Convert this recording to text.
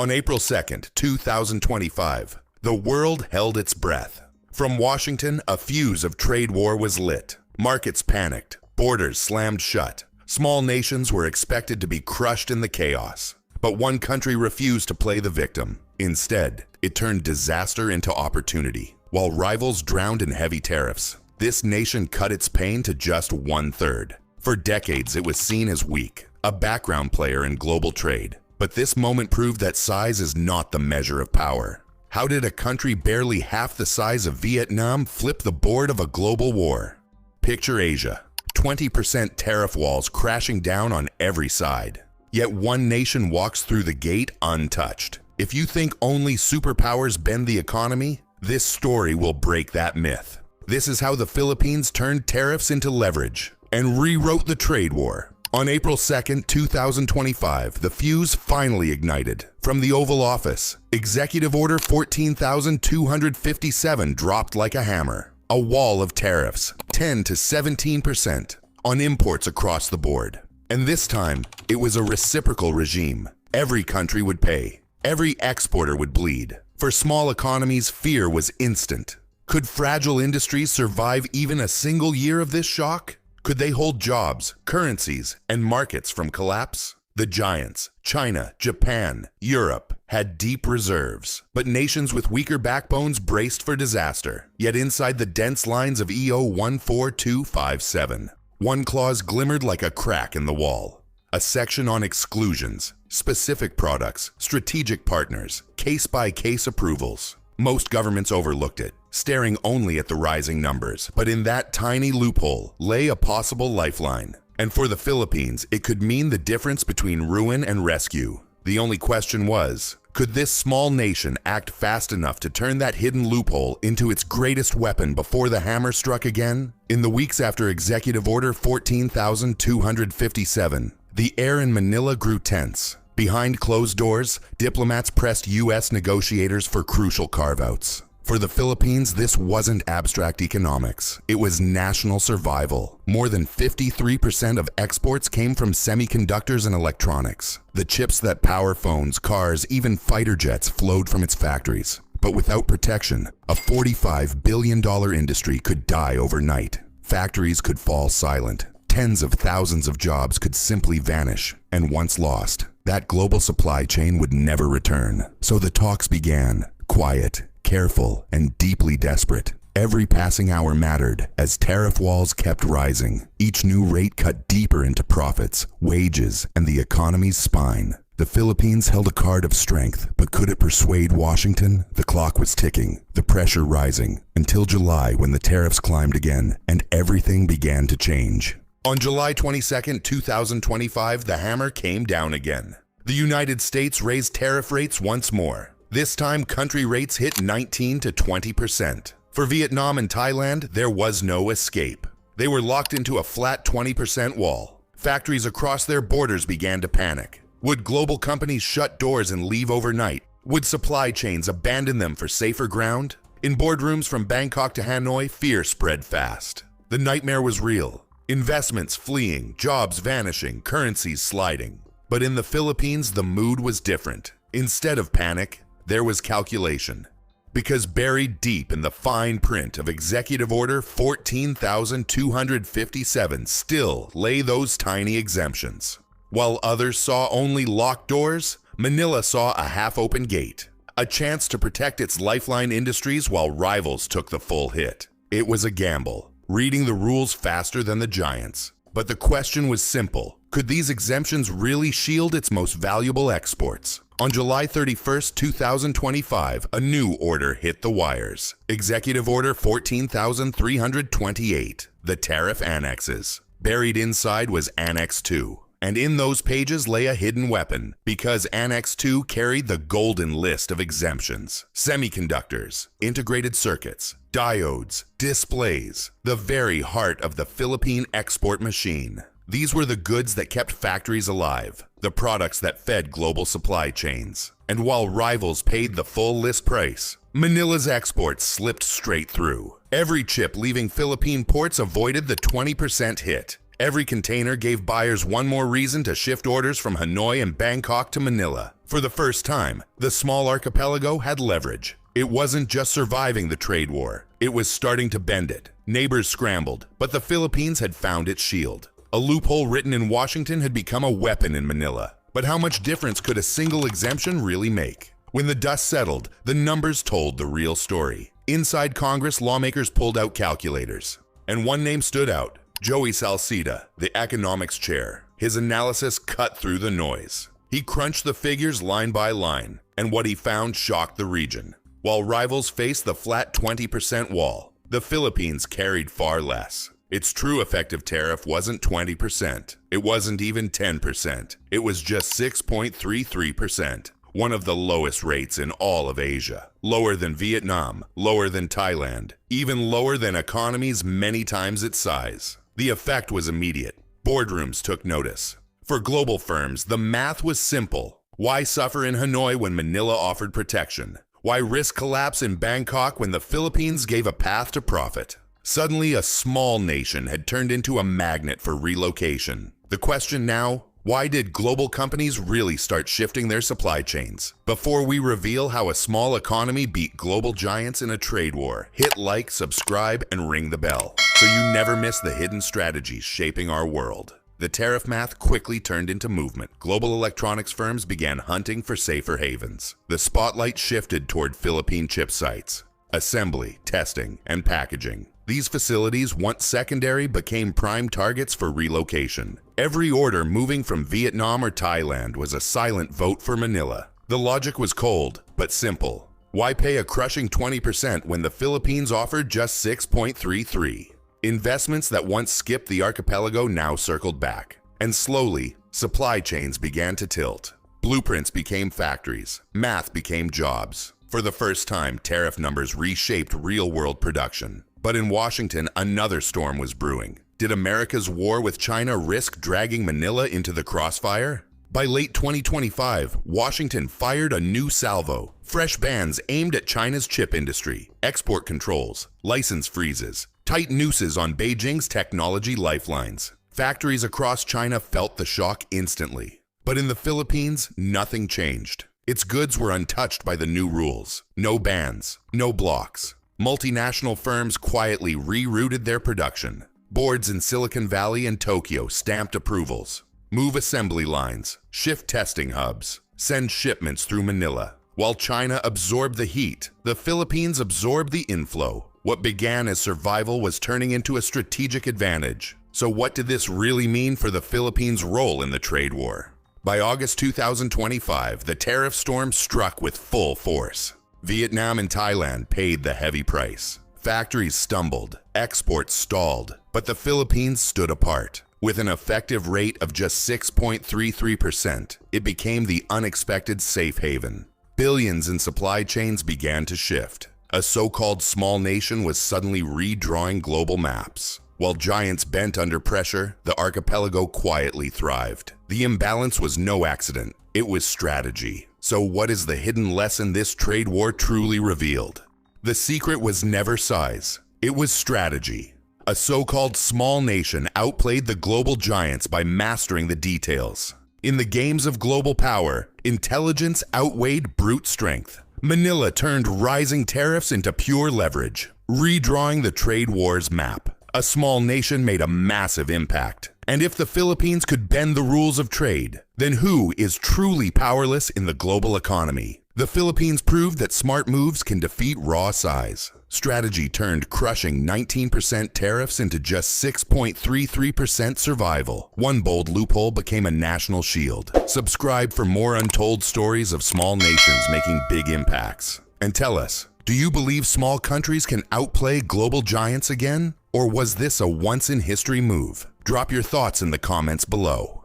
On April 2nd, 2025, the world held its breath. From Washington, a fuse of trade war was lit. Markets panicked, borders slammed shut. Small nations were expected to be crushed in the chaos. But one country refused to play the victim. Instead, it turned disaster into opportunity. While rivals drowned in heavy tariffs, this nation cut its pain to just 1/3. For decades, it was seen as weak, a background player in global trade. But this moment proved that size is not the measure of power. How did a country barely half the size of Vietnam flip the board of a global war? Picture Asia, 20% tariff walls crashing down on every side. Yet one nation walks through the gate untouched. If you think only superpowers bend the economy, this story will break that myth. This is how the Philippines turned tariffs into leverage and rewrote the trade war. On April 2nd, 2025, the fuse finally ignited. From the Oval Office, Executive Order 14,257 dropped like a hammer. A wall of tariffs, 10 to 17%, on imports across the board. And this time, it was a reciprocal regime. Every country would pay. Every exporter would bleed. For small economies, fear was instant. Could fragile industries survive even a single year of this shock? Could they hold jobs, currencies, and markets from collapse? The giants, China, Japan, Europe, had deep reserves, but nations with weaker backbones braced for disaster. Yet inside the dense lines of EO 14257, one clause glimmered like a crack in the wall. A section on exclusions, specific products, strategic partners, case-by-case approvals. Most governments overlooked it, staring only at the rising numbers. But in that tiny loophole lay a possible lifeline. And for the Philippines, it could mean the difference between ruin and rescue. The only question was, could this small nation act fast enough to turn that hidden loophole into its greatest weapon before the hammer struck again? In the weeks after Executive Order 14,257, the air in Manila grew tense. Behind closed doors, diplomats pressed U.S. negotiators for crucial carve-outs. For the Philippines, this wasn't abstract economics. It was national survival. More than 53% of exports came from semiconductors and electronics. The chips that power phones, cars, even fighter jets flowed from its factories. But without protection, a $45 billion industry could die overnight. Factories could fall silent. Tens of thousands of jobs could simply vanish. And once lost, that global supply chain would never return. So the talks began, quiet, careful, and deeply desperate. Every passing hour mattered as tariff walls kept rising. Each new rate cut deeper into profits, wages, and the economy's spine. The Philippines held a card of strength, but could it persuade Washington? The clock was ticking, the pressure rising, until July when the tariffs climbed again and everything began to change. On July 22nd, 2025, the hammer came down again. The United States raised tariff rates once more. This time, country rates hit 19 to 20%. For Vietnam and Thailand, there was no escape. They were locked into a flat 20% wall. Factories across their borders began to panic. Would global companies shut doors and leave overnight? Would supply chains abandon them for safer ground? In boardrooms from Bangkok to Hanoi, fear spread fast. The nightmare was real. Investments fleeing, jobs vanishing, currencies sliding. But in the Philippines, the mood was different. Instead of panic, there was calculation. Because buried deep in the fine print of Executive Order 14,257 still lay those tiny exemptions. While others saw only locked doors, Manila saw a half-open gate. A chance to protect its lifeline industries while rivals took the full hit. It was a gamble, reading the rules faster than the giants. But the question was simple. Could these exemptions really shield its most valuable exports? On July 31st, 2025, a new order hit the wires. Executive Order 14,328, the tariff annexes. Buried inside was Annex 2. And in those pages lay a hidden weapon, because Annex 2 carried the golden list of exemptions. Semiconductors, integrated circuits, diodes, displays, the very heart of the Philippine export machine. These were the goods that kept factories alive, the products that fed global supply chains. And while rivals paid the full list price, Manila's exports slipped straight through. Every chip leaving Philippine ports avoided the 20% hit. Every container gave buyers one more reason to shift orders from Hanoi and Bangkok to Manila. For the first time, the small archipelago had leverage. It wasn't just surviving the trade war, it was starting to bend it. Neighbors scrambled, but the Philippines had found its shield. A loophole written in Washington had become a weapon in Manila. But how much difference could a single exemption really make? When the dust settled, the numbers told the real story. Inside Congress, lawmakers pulled out calculators. And one name stood out: Joey Salcida, the economics chair. His analysis cut through the noise. He crunched the figures line by line, and what he found shocked the region. While rivals faced the flat 20% wall, the Philippines carried far less. Its true effective tariff wasn't 20%. It wasn't even 10%. It was just 6.33%, one of the lowest rates in all of Asia. Lower than Vietnam, lower than Thailand, even lower than economies many times its size. The effect was immediate. Boardrooms took notice. For global firms, the math was simple. Why suffer in Hanoi when Manila offered protection? Why risk collapse in Bangkok when the Philippines gave a path to profit? Suddenly, a small nation had turned into a magnet for relocation. The question now: why did global companies really start shifting their supply chains? Before we reveal how a small economy beat global giants in a trade war, hit like, subscribe, and ring the bell so you never miss the hidden strategies shaping our world. The tariff math quickly turned into movement. Global electronics firms began hunting for safer havens. The spotlight shifted toward Philippine chip sites. Assembly, testing, and packaging. These facilities, once secondary, became prime targets for relocation. Every order moving from Vietnam or Thailand was a silent vote for Manila. The logic was cold, but simple. Why pay a crushing 20% when the Philippines offered just 6.33? Investments that once skipped the archipelago now circled back. And slowly, supply chains began to tilt. Blueprints became factories. Math became jobs. For the first time, tariff numbers reshaped real-world production. But in Washington, another storm was brewing. Did America's war with China risk dragging Manila into the crossfire? By late 2025, Washington fired a new salvo. Fresh bans aimed at China's chip industry, export controls, license freezes, tight nooses on Beijing's technology lifelines. Factories across China felt the shock instantly. But in the Philippines, nothing changed. Its goods were untouched by the new rules. No bans, no blocks. Multinational firms quietly rerouted their production. Boards in Silicon Valley and Tokyo stamped approvals. Move assembly lines, shift testing hubs, send shipments through Manila. While China absorbed the heat, the Philippines absorbed the inflow. What began as survival was turning into a strategic advantage. So what did this really mean for the Philippines' role in the trade war? By August 2025, the tariff storm struck with full force. Vietnam and Thailand paid the heavy price. Factories stumbled, exports stalled, but the Philippines stood apart. With an effective rate of just 6.33%, it became the unexpected safe haven. Billions in supply chains began to shift. A so-called small nation was suddenly redrawing global maps. While giants bent under pressure, the archipelago quietly thrived. The imbalance was no accident. It was strategy. So what is the hidden lesson this trade war truly revealed? The secret was never size. It was strategy. A so-called small nation outplayed the global giants by mastering the details. In the games of global power, intelligence outweighed brute strength. Manila turned rising tariffs into pure leverage, redrawing the trade war's map. A small nation made a massive impact. And if the Philippines could bend the rules of trade, then who is truly powerless in the global economy? The Philippines proved that smart moves can defeat raw size. Strategy turned crushing 19% tariffs into just 6.33% survival. One bold loophole became a national shield. Subscribe for more untold stories of small nations making big impacts. And tell us, do you believe small countries can outplay global giants again? Or was this a once-in-history move? Drop your thoughts in the comments below.